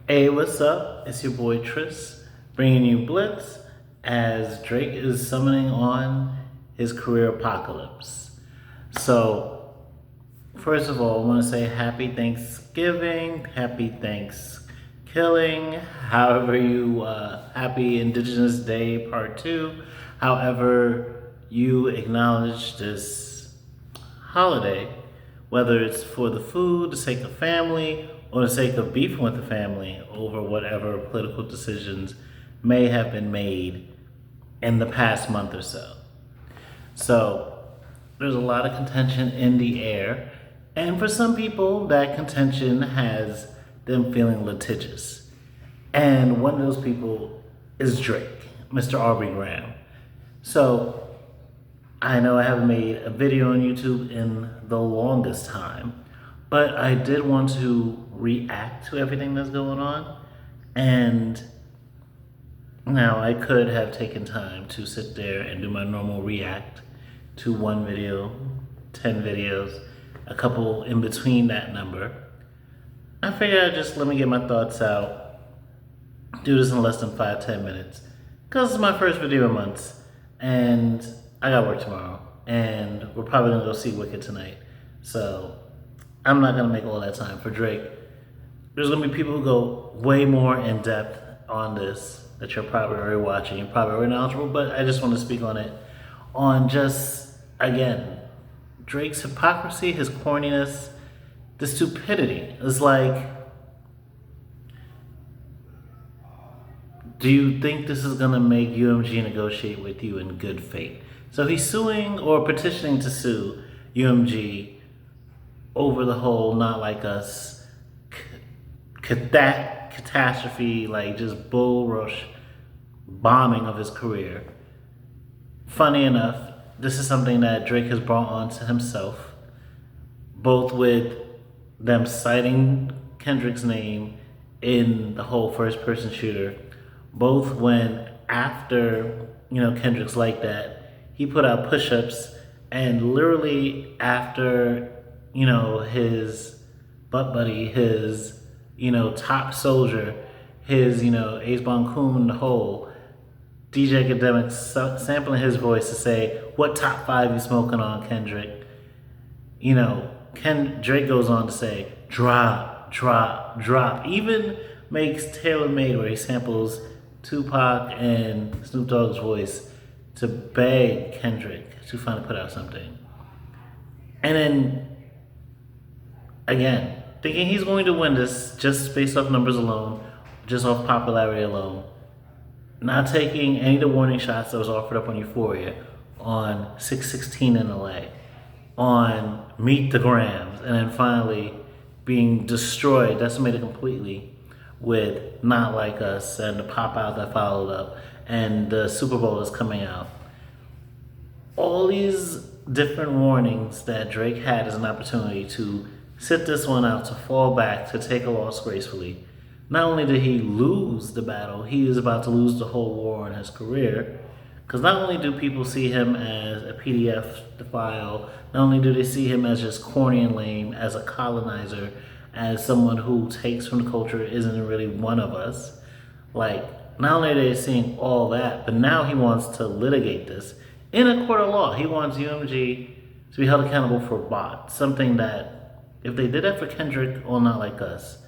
Hey, what's up? It's your boy Tris, bringing you Blitz as Drake is summoning on his career apocalypse. So, first of all, I want to say happy Thanksgiving, happy Thanksgiving, however happy Indigenous Day Part 2, however you acknowledge this holiday, whether it's for the food, the sake of family, or the sake of beefing with the family over whatever political decisions may have been made in the past month or so. So there's a lot of contention in the air, and for some people, that contention has them feeling litigious. And one of those people is Drake, Mr. Aubrey Graham. So I know I haven't made a video on YouTube in the longest time, but I did want to react to everything that's going on. And now I could have taken time to sit there and do my normal react to one video, 10 videos, a couple in between that number. I figured I'd just let me get my thoughts out, do this in less than 5-10 minutes, because it's my first video in months, and I got work tomorrow, and we're probably gonna go see Wicked tonight. So I'm not gonna make all that time for Drake. There's gonna be people who go way more in depth on this that you're probably already watching, you're probably already knowledgeable, but I just want to speak on it. On just, again, Drake's hypocrisy, his corniness, the stupidity. It's like, do you think this is gonna make UMG negotiate with you in good faith? So he's suing or petitioning to sue UMG over the whole Not Like Us catastrophe, like just bull rush bombing of his career. Funny enough, this is something that Drake has brought on to himself, both with them citing Kendrick's name in the whole first person shooter, both when after, Kendrick's like that, he put out push-ups, and literally after, his butt buddy, his, top soldier, his, Ace Bon Coon, the whole DJ Academic sampling his voice to say, what top 5 you smoking on, Kendrick? Drake goes on to say, drop, drop, drop. Even makes Taylor Made, where he samples Tupac and Snoop Dogg's voice to beg Kendrick to finally put out something. And then, again, thinking he's going to win this just based off numbers alone, just off popularity alone, not taking any of the warning shots that was offered up on Euphoria, on 616 in LA, on Meet the Grams, and then finally being destroyed, decimated completely with Not Like Us and the pop out that followed up, and the Super Bowl is coming out. All these different warnings that Drake had as an opportunity to sit this one out, to fall back, to take a loss gracefully. Not only did he lose the battle, he is about to lose the whole war in his career. Because not only do people see him as a PDF file, not only do they see him as just corny and lame, as a colonizer, as someone who takes from the culture, isn't really one of us. Like, not only are they seeing all that, but now he wants to litigate this in a court of law. He wants UMG to be held accountable for bot, something that, if they did that for Kendrick or Not Like Us,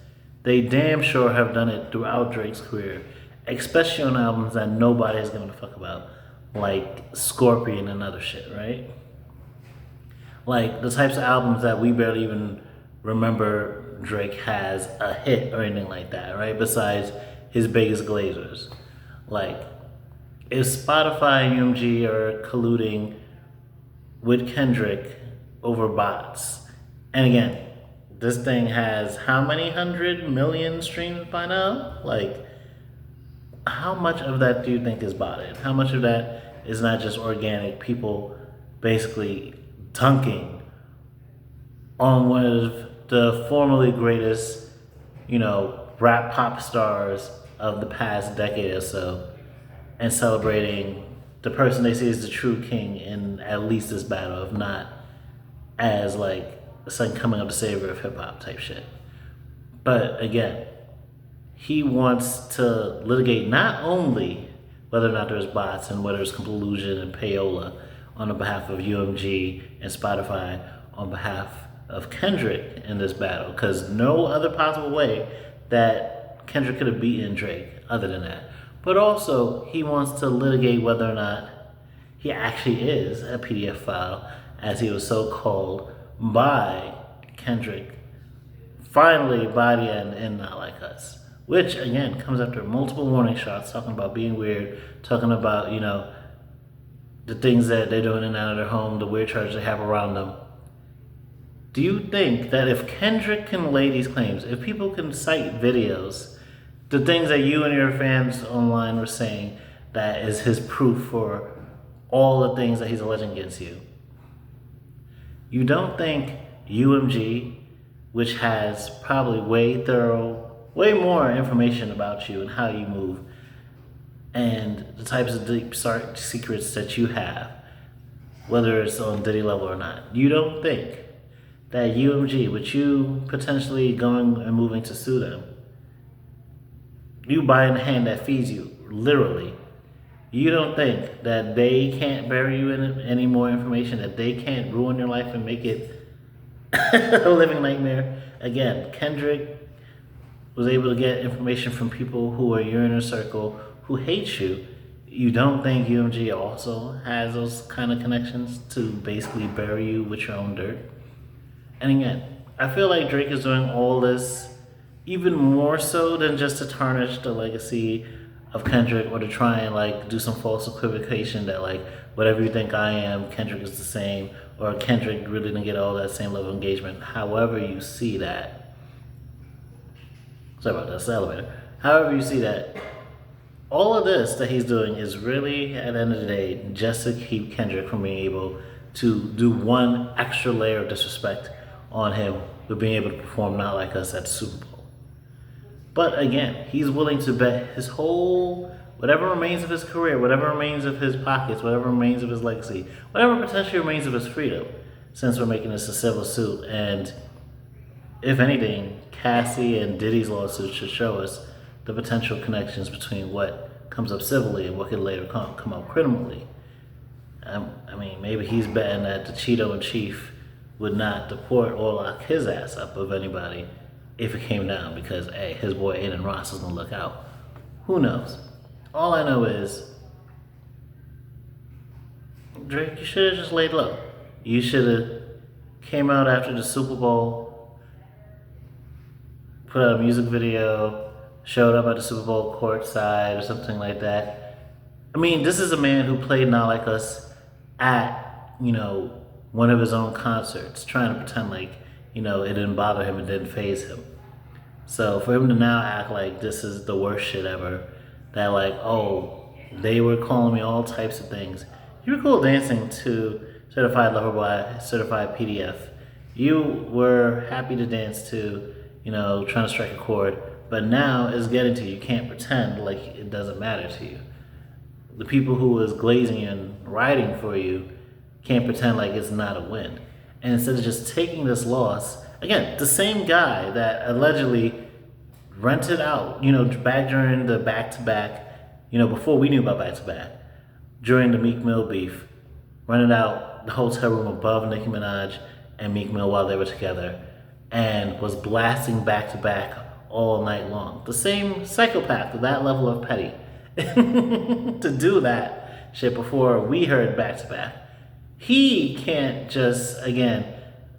they damn sure have done it throughout Drake's career, especially on albums that nobody is giving a fuck about, like Scorpion and other shit, right? Like the types of albums that we barely even remember Drake has a hit or anything like that, right? Besides his biggest glazers. Like, if Spotify and UMG are colluding with Kendrick over bots, and again, this thing has how many 100 million streams by now? Like, how much of that do you think is botted? How much of that is not just organic people basically dunking on one of the formerly greatest, rap pop stars of the past decade or so, and celebrating the person they see as the true king in at least this battle, if not as like the son coming up the savior of hip hop type shit. But again, he wants to litigate not only whether or not there's bots and whether there's collusion and payola on the behalf of UMG and Spotify on behalf of Kendrick in this battle, because no other possible way that Kendrick could have beaten Drake other than that. But also, he wants to litigate whether or not he actually is a PDF file, as he was so called by Kendrick, finally by the end in Not Like Us. Which, again, comes after multiple warning shots, talking about being weird, talking about, the things that they're doing in and out of their home, the weird charges they have around them. Do you think that if Kendrick can lay these claims, if people can cite videos, the things that you and your fans online were saying that is his proof for all the things that he's alleging against you, you don't think UMG, which has probably way more information about you and how you move and the types of deep secrets that you have, whether it's on Diddy level or not, you don't think that UMG, with you potentially going and moving to sue them, you buying the hand that feeds you, literally, you don't think that they can't bury you in any more information, that they can't ruin your life and make it a living nightmare? Again, Kendrick was able to get information from people who are in your inner circle who hate you. You don't think UMG also has those kind of connections to basically bury you with your own dirt? And again, I feel like Drake is doing all this even more so than just to tarnish the legacy of Kendrick or to try and do some false equivocation that whatever you think I am, Kendrick is the same, or Kendrick really didn't get all that same level of engagement. However you see that. Sorry about that, it's the elevator. However you see that, all of this that he's doing is really, at the end of the day, just to keep Kendrick from being able to do one extra layer of disrespect on him with being able to perform Not Like Us at the Super Bowl. But again, he's willing to bet his whole, whatever remains of his career, whatever remains of his pockets, whatever remains of his legacy, whatever potentially remains of his freedom, since we're making this a civil suit. And if anything, Cassie and Diddy's lawsuit should show us the potential connections between what comes up civilly and what could later come up criminally. Maybe he's betting that the Cheeto in chief would not deport or lock his ass up of anybody if it came down, because his boy Aiden Ross is gonna look out. Who knows? All I know is, Drake, you should have just laid low. You should have came out after the Super Bowl, put out a music video, showed up at the Super Bowl courtside or something like that. This is a man who played Not Like Us at, one of his own concerts, trying to pretend it didn't bother him, it didn't faze him. So for him to now act like this is the worst shit ever, that they were calling me all types of things. You were cool dancing to Certified Lover Boy, Certified PDF. You were happy to dance to, trying to strike a chord, but now it's getting to you. You can't pretend like it doesn't matter to you. The people who was glazing you and riding for you can't pretend like it's not a win. And instead of just taking this loss, again, the same guy that allegedly rented out, back during the back-to-back, before we knew about back-to-back, during the Meek Mill beef, rented out the hotel room above Nicki Minaj and Meek Mill while they were together, and was blasting back-to-back all night long. The same psychopath with that level of petty to do that shit before we heard back-to-back. He can't just, again,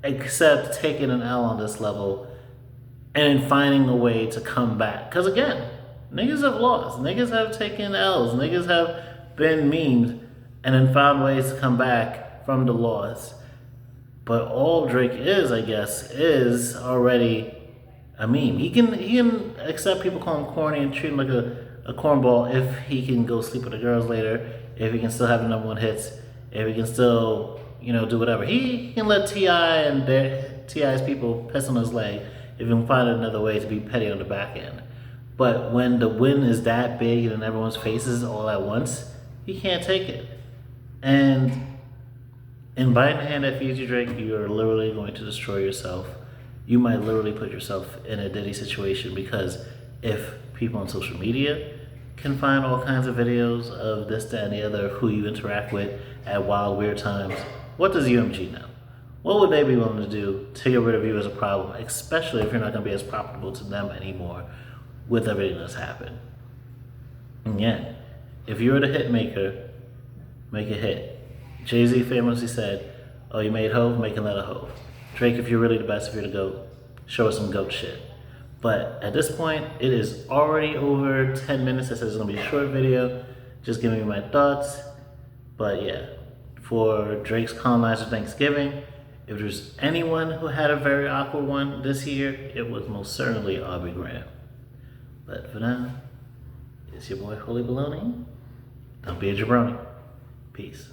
accept taking an L on this level and then finding a way to come back. Because again, niggas have lost. Niggas have taken L's. Niggas have been memed and then found ways to come back from the loss. But all Drake is, I guess, is already a meme. He can accept people call him corny and treat him like a cornball if he can go sleep with the girls later, if he can still have the #1 hits, if he can still, do whatever. He can let T.I. and T.I.'s people piss on his leg if he can find another way to be petty on the back end. But when the win is that big and in everyone's faces all at once, he can't take it. And in biting the hand that feeds you, Drake, you are literally going to destroy yourself. You might literally put yourself in a Diddy situation, because if people on social media can find all kinds of videos of this, that, and the other, who you interact with at wild, weird times, what does UMG know? What would they be willing to do to get rid of you as a problem, especially if you're not going to be as profitable to them anymore with everything that's happened? Again, if you're the hit maker, make a hit. Jay-Z famously said, oh, you made Hove, make another Hove. Drake, if you're really the best, if you're the GOAT, show us some GOAT shit. But at this point, it is already over 10 minutes. I said it's going to be a short video, just giving you my thoughts. But yeah, for Drake's Colonizer Thanksgiving, if there's anyone who had a very awkward one this year, it was most certainly Aubrey Graham. But for now, it's your boy Holy Baloney. Don't be a jabroni. Peace.